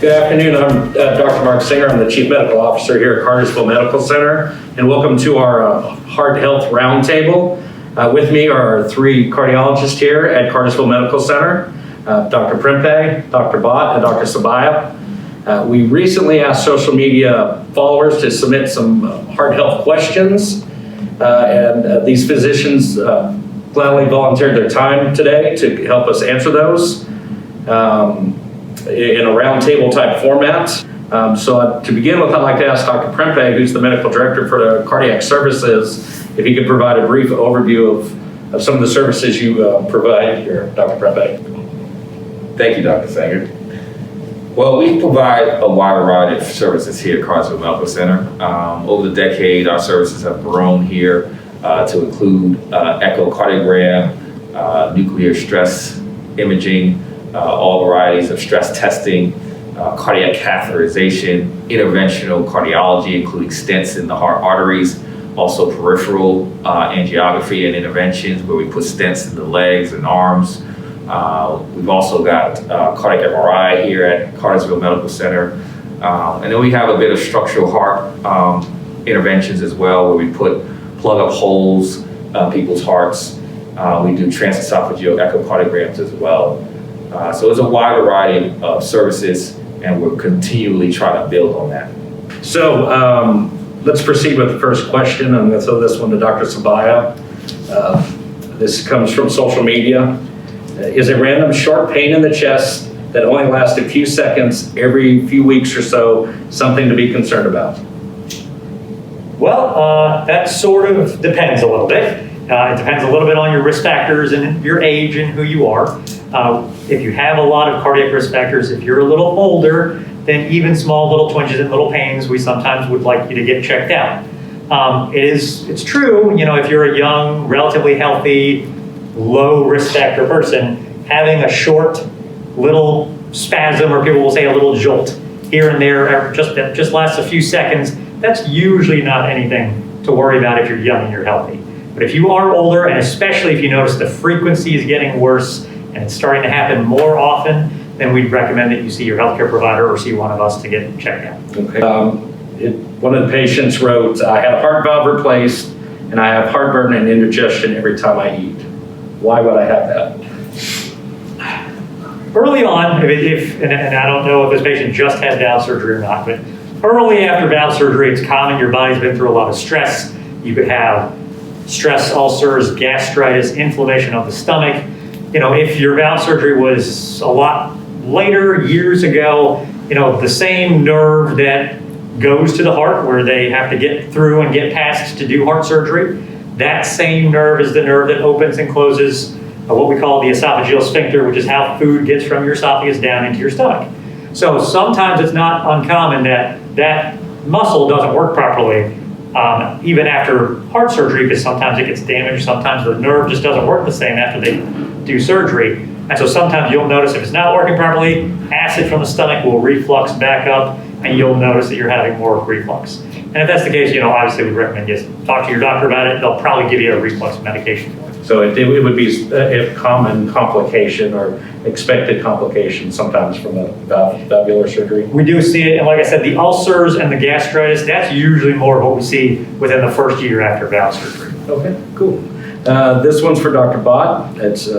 Good afternoon. I'm Dr. Mark Singer. I'm the Chief Medical Officer here at Cartersville Medical Center, and welcome to our Heart Health Roundtable. With me are our three cardiologists here at Cartersville Medical Center, Dr. Prempe, Dr. Bott, and Dr. Sabaya. We recently asked social media followers to submit some heart health questions, and these physicians gladly volunteered their time today to help us answer those in a roundtable type format. So to begin with, I'd like to ask Dr. Prempe, who's the medical director for the cardiac services, if he could provide a brief overview of some of the services you provide here. Dr. Prempe. Thank you, Dr. Singer. Well, we provide a wide variety of services here at Cartersville Medical Center. Over the decade, our services have grown here to include echocardiogram, nuclear stress imaging, all varieties of stress testing, cardiac catheterization, interventional cardiology, including stents in the heart arteries, also peripheral angiography and interventions where we put stents in the legs and arms. We've also got cardiac MRI here at Cartersville Medical Center. And then we have a bit of structural heart interventions as well, where we plug up holes in people's hearts. We do transesophageal echocardiograms as well. So it's a wide variety of services, and we're continually trying to build on that. So let's proceed with the first question. I'm going to throw this one to Dr. Sabaya. This comes from social media. Is a random short pain in the chest that only lasts a few seconds every few weeks or so something to be concerned about? Well, that sort of depends a little bit. It depends a little bit on your risk factors and your age and who you are. If you have a lot of cardiac risk factors, if you're a little older, then even small little twinges and little pains, we sometimes would like you to get checked out. It's true, if you're a young, relatively healthy, low risk factor person, having a short little spasm, or people will say a little jolt here and there, that just lasts a few seconds, that's usually not anything to worry about if you're young and you're healthy. But if you are older, and especially if you notice the frequency is getting worse and it's starting to happen more often, then we'd recommend that you see your healthcare provider or see one of us to get checked out. Okay. One of the patients wrote, I had a heart valve replaced and I have heartburn and indigestion every time I eat. Why would I have that? Early on, and I don't know if this patient just had valve surgery or not, but early after valve surgery, it's common, your body's been through a lot of stress. You could have stress ulcers, gastritis, inflammation of the stomach. If your valve surgery was a lot later, years ago, the same nerve that goes to the heart where they have to get through and get past to do heart surgery, that same nerve is the nerve that opens and closes what we call the esophageal sphincter, which is how food gets from your esophagus down into your stomach. So sometimes it's not uncommon that muscle doesn't work properly even after heart surgery, because sometimes it gets damaged, sometimes the nerve just doesn't work the same after they do surgery. And so sometimes you'll notice if it's not working properly, acid from the stomach will reflux back up, and you'll notice that you're having more reflux. And if that's the case, obviously we'd recommend you talk to your doctor about it. They'll probably give you a reflux medication for it. So it would be a common complication or expected complication sometimes from a valvular surgery? We do see it, and like I said, the ulcers and the gastritis, that's usually more of what we see within the first year after valve surgery. Okay, cool. This one's for Dr. Bott. It's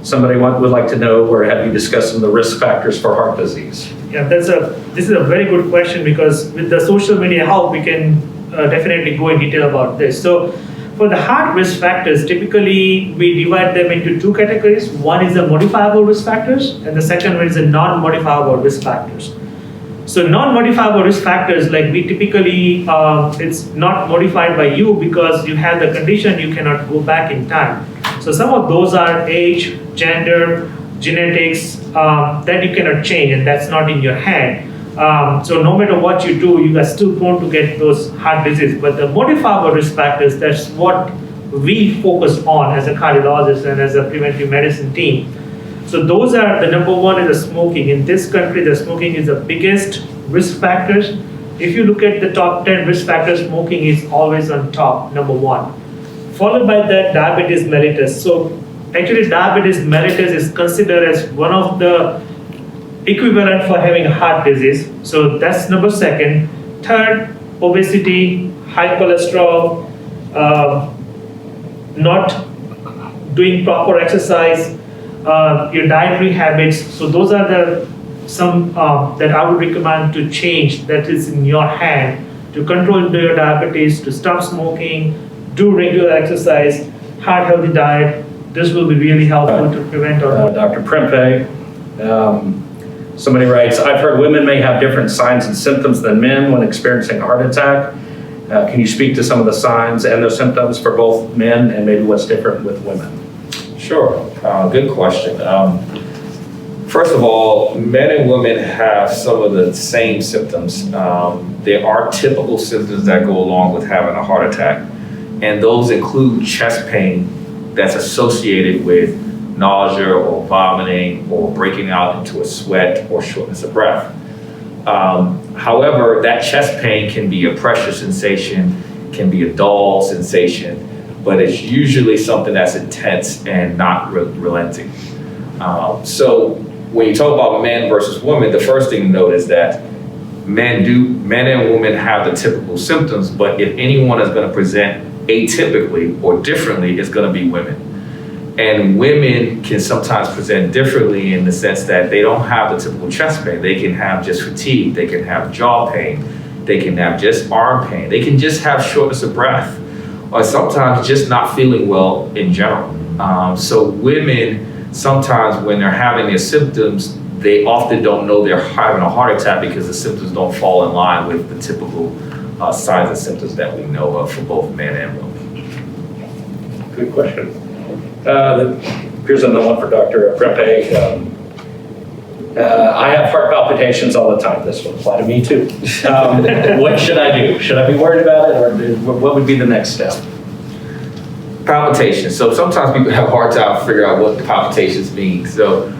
somebody would like to know, or have you discussed some of the risk factors for heart disease? Yeah, this is a very good question, because with the social media help, we can definitely go in detail about this. So for the heart risk factors, typically we divide them into two categories. One is the modifiable risk factors, and the second one is the non-modifiable risk factors. So non-modifiable risk factors, like we typically, it's not modified by you because you have the condition, you cannot go back in time. So some of those are age, gender, genetics, that you cannot change, and that's not in your hand. So no matter what you do, you are still prone to get those heart disease. But the modifiable risk factors, that's what we focus on as a cardiologist and as a preventive medicine team. So those are, the number one is the smoking. In this country, the smoking is the biggest risk factors. If you look at the top 10 risk factors, smoking is always on top, number one. Followed by that, diabetes mellitus. So actually, diabetes mellitus is considered as one of the equivalent for having a heart disease. So that's number second. Third, obesity, high cholesterol, not doing proper exercise, your dietary habits. So those are the some that I would recommend to change, that is in your hand, to control your diabetes, to stop smoking, do regular exercise, heart healthy diet. This will be really helpful to prevent or Dr. Prempe, somebody writes, I've heard women may have different signs and symptoms than men when experiencing a heart attack. Can you speak to some of the signs and those symptoms for both men and maybe what's different with women? Sure, good question. First of all, men and women have some of the same symptoms. There are typical symptoms that go along with having a heart attack, and those include chest pain that's associated with nausea or vomiting or breaking out into a sweat or shortness of breath. However, that chest pain can be a pressure sensation, can be a dull sensation, but it's usually something that's intense and not relenting. So when you talk about men versus women, the first thing to note is that men and women have the typical symptoms, but if anyone is going to present atypically or differently, it's going to be women. And women can sometimes present differently in the sense that they don't have the typical chest pain. They can have just fatigue, they can have jaw pain, they can have just arm pain, they can just have shortness of breath, or sometimes just not feeling well in general. So women, sometimes when they're having their symptoms, they often don't know they're having a heart attack because the symptoms don't fall in line with the typical signs and symptoms that we know of for both men and women. Good question. Here's another one for Dr. Prempe. I have heart palpitations all the time. This would apply to me too. What should I do? Should I be worried about it, or what would be the next step? Palpitations. So sometimes people have a hard time figuring out what the palpitations mean. So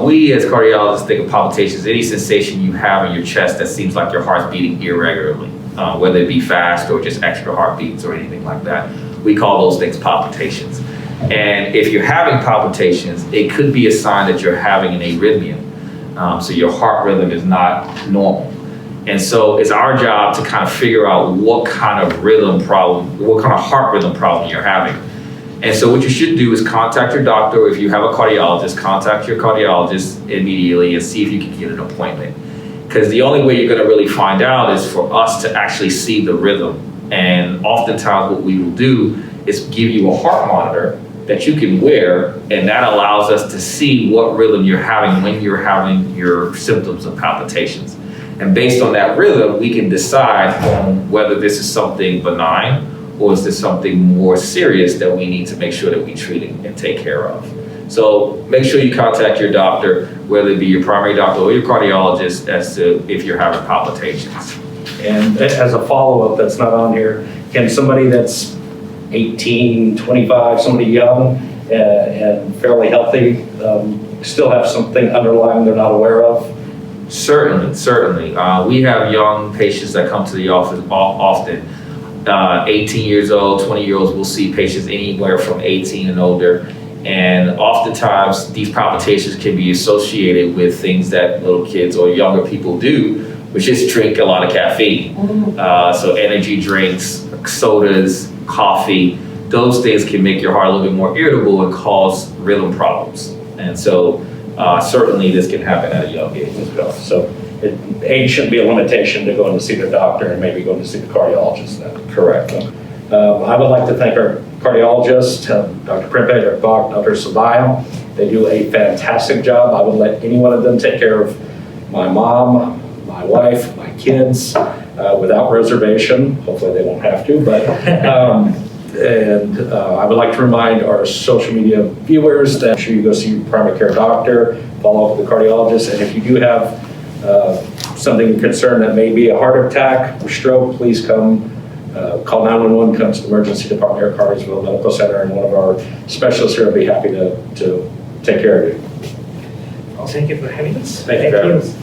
we as cardiologists think of palpitations, any sensation you have in your chest that seems like your heart's beating irregularly, whether it be fast or just extra heartbeats or anything like that. We call those things palpitations. And if you're having palpitations, it could be a sign that you're having an arrhythmia. So your heart rhythm is not normal. And so it's our job to kind of figure out what kind of rhythm problem, what kind of heart rhythm problem you're having. And so what you should do is contact your doctor. If you have a cardiologist, contact your cardiologist immediately and see if you can get an appointment. Because the only way you're going to really find out is for us to actually see the rhythm. And oftentimes what we will do is give you a heart monitor that you can wear, and that allows us to see what rhythm you're having when you're having your symptoms of palpitations. And based on that rhythm, we can decide on whether this is something benign or is this something more serious that we need to make sure that we treat and take care of. So make sure you contact your doctor, whether it be your primary doctor or your cardiologist, as to if you're having palpitations. And as a follow-up that's not on here, can somebody that's 18, 25, somebody young and fairly healthy still have something underlying they're not aware of? Certainly. We have young patients that come to the office often. 18 years old, 20-year-olds, we'll see patients anywhere from 18 and older. And oftentimes these palpitations can be associated with things that little kids or younger people do, which is drink a lot of caffeine. So energy drinks, sodas, coffee, those things can make your heart a little bit more irritable and cause rhythm problems. And so certainly this can happen at a young age as well. So age shouldn't be a limitation to going to see the doctor and maybe going to see the cardiologist then. Correct. I would like to thank our cardiologist, Dr. Prempe, Dr. Bach, Dr. Sabaya. They do a fantastic job. I would let any one of them take care of my mom, my wife, my kids, without reservation. Hopefully they won't have to, but I would like to remind our social media viewers that make sure you go see your primary care doctor, follow up with the cardiologist, and if you do have something concerned that may be a heart attack or stroke, please come call 911, come to the emergency department here at Cartersville Medical Center, and one of our specialists here will be happy to take care of you. Thank you for having us. Thank you for having us.